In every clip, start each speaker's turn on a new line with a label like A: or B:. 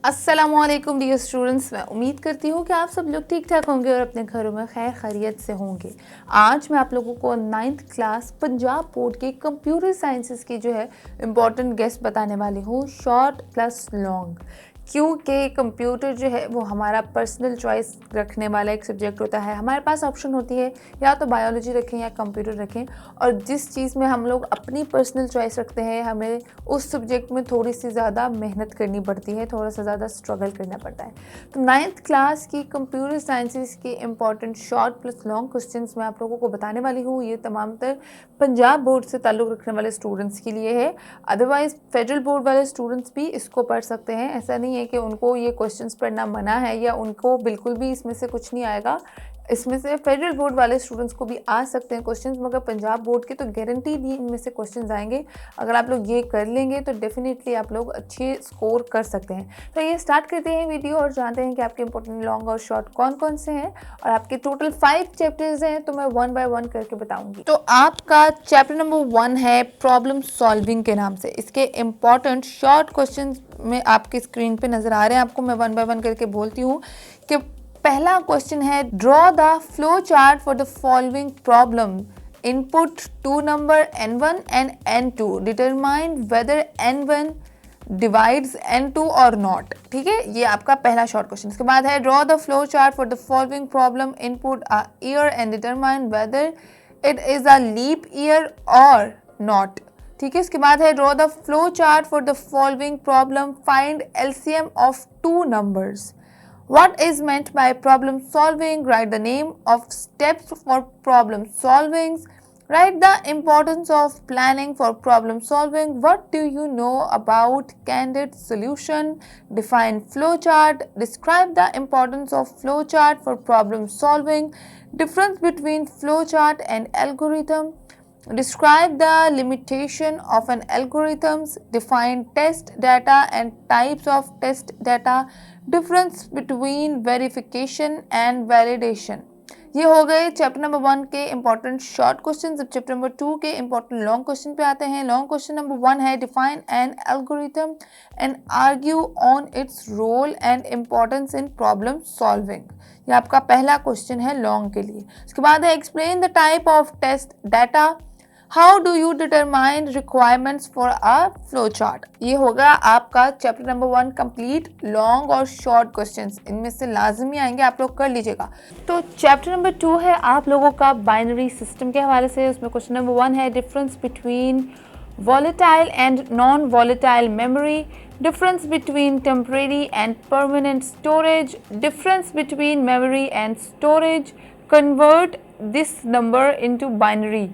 A: अस्सलामुअलैकुम dear students, मैं उम्मीद करती हूँ कि आप सब लोग ठीक ठाक होंगे और अपने घरों में खैर खैरियत से होंगे। आज मैं आप लोगों को 9th क्लास पंजाब बोर्ड के कंप्यूटर साइंसेस की जो है इम्पॉर्टेंट गेस्ट बताने वाली हूँ, शॉर्ट प्लस लॉन्ग। क्योंकि कंप्यूटर जो है वो हमारा पर्सनल चॉइस रखने वाला एक सब्जेक्ट होता है। हमारे पास ऑप्शन होती है या तो बायोलॉजी रखें या कंप्यूटर रखें, और जिस चीज़ में हम लोग अपनी पर्सनल चॉइस रखते हैं हमें उस सब्जेक्ट में थोड़ी सी ज़्यादा मेहनत करनी पड़ती है, थोड़ा सा ज़्यादा स्ट्रगल करना पड़ता है। तो 9th क्लास की कंप्यूटर साइंसेस के important short plus long questions मैं आप लोगों को बताने वाली हूँ। ये तमाम तर पंजाब बोर्ड से ताल्लुक़ रखने वाले स्टूडेंट्स के लिए है, अदरवाइज़ फेडरल बोर्ड वाले स्टूडेंट्स भी इसको पढ़ सकते हैं। ऐसा नहीं है कि उनको ये क्वेश्चंस पढ़ना मना है या उनको बिल्कुल भी इसमें से कुछ नहीं आएगा। इसमें से फेडरल बोर्ड वाले स्टूडेंट्स को भी आ सकते हैं क्वेश्चंस, मगर पंजाब बोर्ड के तो गारंटीड ही इनमें से क्वेश्चंस आएंगे। अगर आप लोग ये कर लेंगे तो डेफिनेटली आप लोग अच्छे स्कोर कर सकते हैं। तो ये स्टार्ट करते हैं वीडियो और जानते हैं कि आपके इंपॉर्टेंट लॉन्ग और शॉर्ट कौन कौन से हैं। और आपके टोटल 5 चैप्टर्स हैं, तो मैं 1 बाय 1 करके बताऊंगी। तो आपका चैप्टर नंबर 1 है प्रॉब्लम सॉल्विंग के नाम से। इसके इम्पॉर्टेंट शॉर्ट क्वेश्चन में आपकी स्क्रीन पे नजर आ रहे हैं आपको। मैं 1 बाय 1 करके बोलती हूँ कि पहला क्वेश्चन है, draw the flow chart for the following problem. Input 2 number n1 and n2, determine whether n1 divides n2 और नॉट। ठीक है, ये आपका पहला शॉर्ट क्वेश्चन। इसके बाद है, draw the flow chart for the following problem. Input a year and determine whether it is a leap year और नॉट। ठीक है, इसके बाद है, draw the flow chart for the following problem. Find LCM of 2 numbers. What is meant by problem solving? Write the name of steps for problem solving. Write the importance of planning for problem solving. What do you know about candid solution? Define flowchart. Describe the importance of flowchart for problem solving. Difference between flowchart and algorithm. Describe the limitation of an algorithm. Define test data and types of test data. Difference between verification and validation. ये हो गए chapter number 1 के important short question. अब chapter number 2 के important long question पे आते हैं। Long question number 1 है, define an algorithm and argue on its role and importance in problem solving. ये आपका पहला क्वेश्चन है लॉन्ग के लिए। उसके बाद है, explain the type of test data. How do you determine requirements for a flow chart. ये होगा आपका चैप्टर नंबर 1 कंप्लीट लॉन्ग और शॉर्ट क्वेश्चंस। इनमें से लाजमी आएंगे, आप लोग कर लीजिएगा। तो चैप्टर नंबर 2 है आप लोगों का बाइनरी सिस्टम के हवाले से। उसमें क्वेश्चन नंबर 1 है, difference between volatile and non-volatile memory. Difference between temporary and permanent storage. Difference between memory and storage. Convert this number into binary.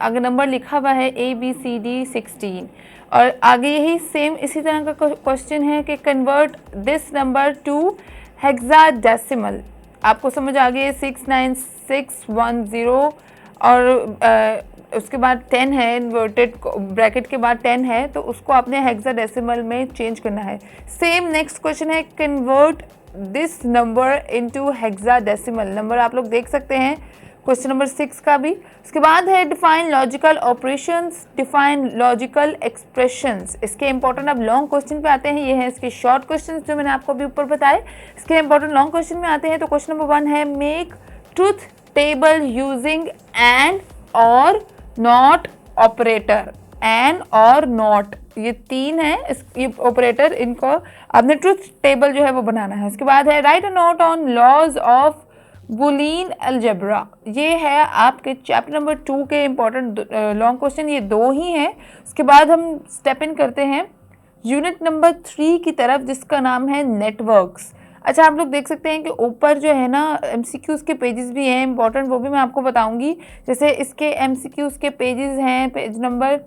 A: अगर नंबर लिखा हुआ है ABCD 16 और आगे यही सेम इसी तरह का क्वेश्चन है कि convert this number two hexadecimal. आपको समझ आ गई 69610 और उसके बाद 10 है, इन्वर्टेड ब्रैकेट के बाद 10 है, तो उसको आपने हेक्साडेसिमल में चेंज करना है। सेम नेक्स्ट क्वेश्चन है, convert this number into hexadecimal. Number आप लोग देख सकते हैं क्वेश्चन नंबर 6 का भी। उसके बाद है, define logical operations, define logical expressions. इसके इंपॉर्टेंट अब लॉन्ग क्वेश्चन पे आते हैं। ये है इसके शॉर्ट क्वेश्चंस जो मैंने आपको अभी ऊपर बताए। इसके इंपॉर्टेंट लॉन्ग क्वेश्चन में आते हैं। तो क्वेश्चन नंबर 1 है, make truth table using and और नॉट ऑपरेटर। एंड और नॉट, ये 3 है ये ऑपरेटर, इनको आपने ट्रूथ टेबल जो है वो बनाना है। उसके बाद है, write a note on laws of Boolean algebra. ये है आपके चैप्टर नंबर 2 के इंपॉर्टेंट लॉन्ग क्वेश्चन। ये 2 ही हैं। उसके बाद हम स्टेप इन करते हैं यूनिट नंबर 3 की तरफ, जिसका नाम है नेटवर्क्स। अच्छा, आप लोग देख सकते हैं कि ऊपर जो है ना MCQs के पेजेस भी हैं इंपॉर्टेंट, वो भी मैं आपको बताऊंगी। जैसे इसके MCQs के पेजेस हैं, पेज नंबर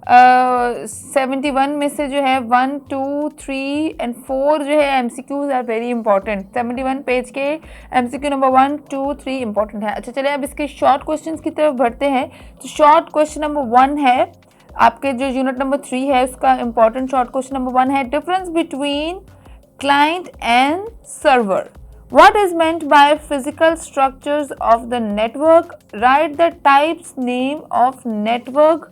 A: 71 में से जो है 1, 2, 3 एंड 4 जो है MCQs are very important. 71 page के MCQ नंबर 1, 2, 3 इंपॉर्टेंट है। अच्छा चलिए अब इसके शॉर्ट क्वेश्चंस की तरफ बढ़ते हैं। तो शॉर्ट क्वेश्चन नंबर 1 है आपके जो यूनिट नंबर 3 है उसका इंपॉर्टेंट शॉर्ट क्वेश्चन नंबर 1 है, difference between client and server. What is meant by physical structures of the network? Write the types name of network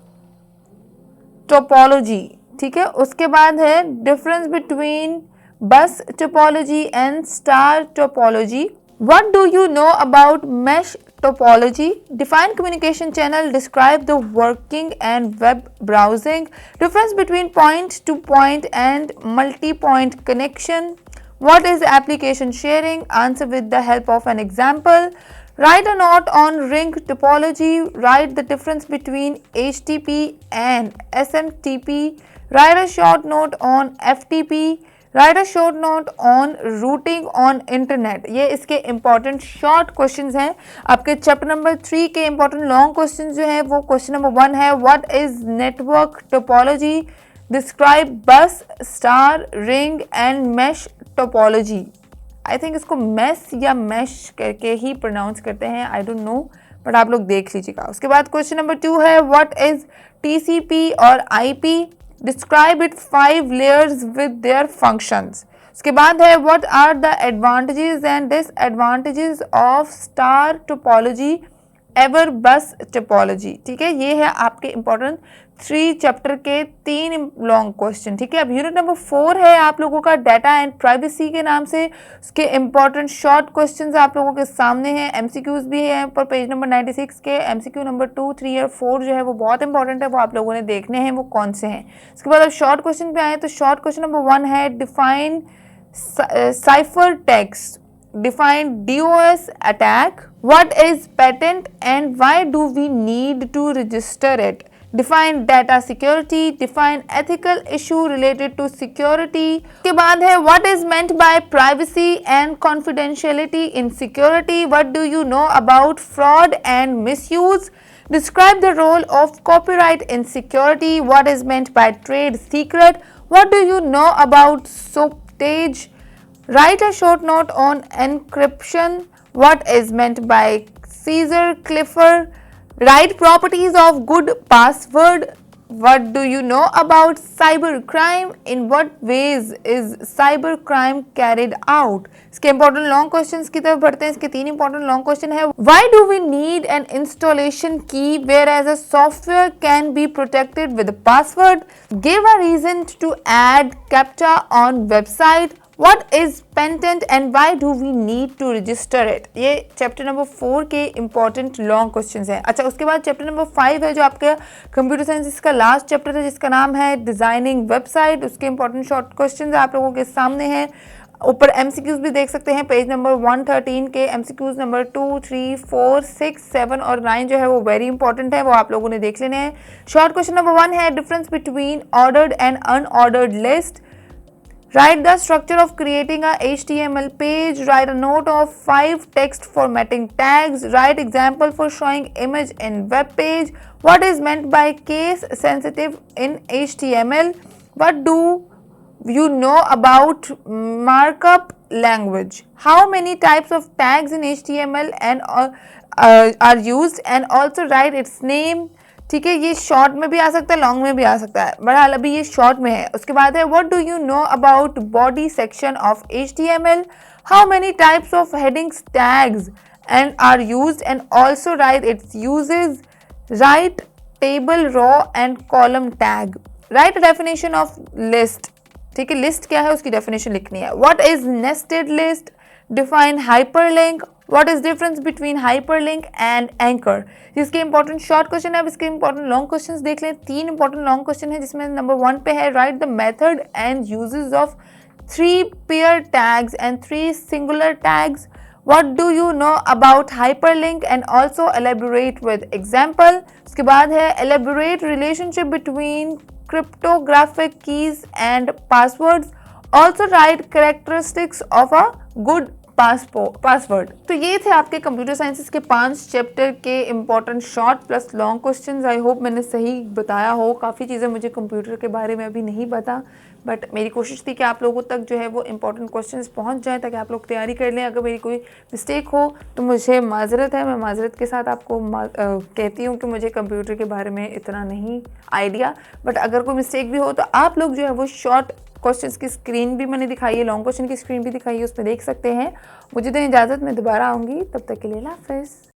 A: topology. ठीक है, उसके बाद है difference between bus topology and star topology. What do you know about mesh topology? Define communication channel, describe the working and web browsing, difference between point to point and multi-point connection. What is application sharing? Answer with the help of an example. Write a note on ring topology. Write the difference between HTTP and SMTP. Write a short note on FTP. Right a short note on routing on internet. ये इसके important short questions हैं। आपके chapter number 3 के important long question जो है वो question number 1 है, what is network topology, describe bus, star, ring and mesh topology. I think इसको मेस या मैश करके ही प्रोनाउंस करते हैं, आई डोंट नो, बट आप लोग देख लीजिएगा। उसके बाद क्वेश्चन नंबर 2 है, व्हाट इज TCP और IP, describe it 5 layers with their functions. उसके बाद है, what are the advantages and disadvantages of star topology or bus topology. ठीक है, ये है आपके इंपॉर्टेंट 3 चैप्टर के 3 लॉन्ग क्वेश्चन। ठीक है, अब यूनिट नंबर 4 है आप लोगों का डाटा एंड प्राइवेसी के नाम से। उसके इंपॉर्टेंट शॉर्ट क्वेश्चंस आप लोगों के सामने हैं, MCQs भी हैं पर पेज नंबर 96 के MCQ नंबर 2, 3 और 4 जो है वो बहुत इंपॉर्टेंट है, वो आप लोगों ने देखने हैं वो कौन से हैं। उसके बाद अब शॉर्ट क्वेश्चन पे आए तो शॉर्ट क्वेश्चन नंबर 1 है, define cipher text, define DOS attack, what is patent and why do we need to register it, define data security, define ethical issue related to security। के बाद है, what is meant by privacy and confidentiality in security, what do you know about fraud and misuse, describe the role of copyright in security, what is meant by trade secret, what do you know about SOAP-TAGE, write a short note on encryption, what is meant by Caesar Clipper, write properties of good password, what do you know about cybercrime, in what ways is cybercrime carried out। इसके important long questions की तरफ बढ़ते हैं। इसके 3 important long question है, why do we need an installation key whereas a software can be protected with a password, give a reason to add CAPTCHA on website, What is patent and why do we need to register it। ये chapter number 4 के important long questions हैं। अच्छा, उसके बाद chapter number 5 है जो आपका computer science का लास्ट चैप्टर है जिसका नाम है डिजाइनिंग वेबसाइट। उसके इंपॉर्टेंट शॉर्ट क्वेश्चंस आप लोगों के सामने हैं। ऊपर MCQs भी देख सकते हैं, पेज नंबर 113 के MCQs नंबर 2, 3, 4, 6, 7 और 9 जो है वो वेरी इंपॉर्टेंट है, वो आप लोगों ने देख लेने हैं। शॉर्ट क्वेश्चन नंबर 1 है, difference between ordered and unordered list, write the structure of creating a HTML page, write a note of 5 text formatting tags, write example for showing image in web page, what is meant by case sensitive in HTML, what do you know about markup language, how many types of tags in HTML and are used, and also write its name। ठीक है, ये short में भी आ सकता है, long में भी आ सकता है, बहरहाल अभी ये शॉर्ट में है। उसके बाद है, what do you know about body section of HTML, how many types of headings tags and are used and also write its uses, write table row and column tag, write definition of list. ठीक है, list क्या है उसकी definition लिखनी है। What is nested list, define hyperlink, what is difference between hyperlink and anchor. जिसके important short question है, अब इसके इंपॉर्टेंट लॉन्ग क्वेश्चंस देख लें। 3 इंपॉर्टेंट लॉन्ग क्वेश्चन है जिसमें नंबर 1 पे है, right the method and uses of 3 pair tags and 3 singular tags, what do you know about hyperlink and also elaborate with example. उसके बाद है, elaborate relationship between cryptographic keys and passwords, also write characteristics of a good password. तो ये थे आपके computer sciences के 5 chapter के important short plus long questions. I hope मैंने सही बताया हो। काफ़ी चीज़ें मुझे कंप्यूटर के बारे में अभी नहीं पता, बट मेरी कोशिश थी कि आप लोगों तक जो है वो इंपॉर्टेंट क्वेश्चंस पहुंच जाएं ताकि आप लोग तैयारी कर लें। अगर मेरी कोई मिस्टेक हो तो मुझे माजरत है, मैं माजरत के साथ आपको कहती हूँ कि मुझे कंप्यूटर के बारे में इतना नहीं आइडिया, बट अगर कोई मिस्टेक भी हो तो आप लोग जो है वो शॉर्ट क्वेश्चंस की स्क्रीन भी मैंने दिखाई है, लॉन्ग क्वेश्चन की स्क्रीन भी दिखाई है, उसमें देख सकते हैं। मुझे दें इजाज़त, मैं दोबारा आऊँगी, तब तक के लिए अल्लाह हाफ़िज़।